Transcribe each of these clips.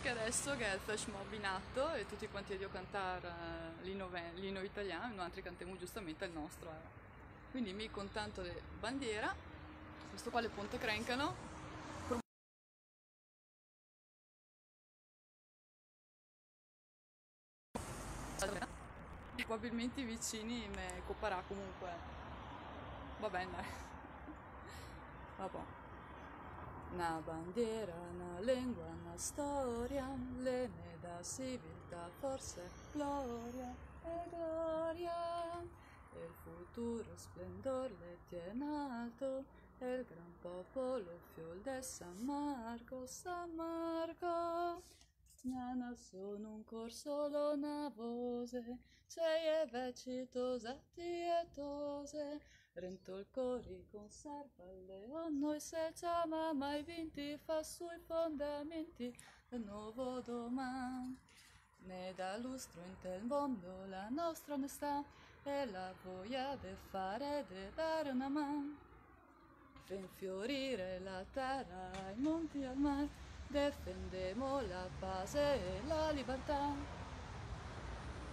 Che adesso che è il flash mob in atto e tutti quanti devono cantare l'inno italiano, noi altri cantiamo giustamente il nostro. Quindi mi con tanto di bandiera, questo qua le ponte crencano. Probabilmente i vicini mi coparà comunque. Va bene, dai. Vabbè. Una bandiera, una lingua, una storia, le ne da civiltà, forse gloria e gloria. E il futuro splendor le tiene alto, e il gran popolo fiol de San Marco, San Marco. Nana sono un cor solo una voce, sei e veci tosati e tose, rento il cori conserva il leon, noi se chiama mai vinti, fa sui fondamenti del nuovo domani. Ne dà lustro in tel mondo la nostra onestà e la voglia di fare e di dare una mano. Fen fiorire la terra, i monti al mare, difendemo la pace e la libertà.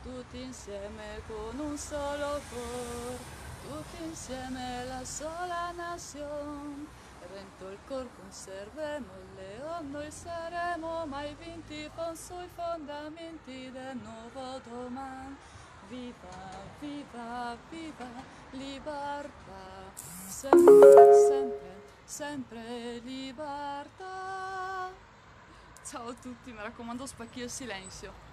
Tutti insieme con un solo cor, tutti insieme la sola nazione. Rento il cor conservemo il leon, noi saremo mai vinti con sui fondamenti del nuovo domani. Viva, viva, viva, libertà, sempre, sempre, sempre libertà. Ciao a tutti, mi raccomando spacchi il silenzio.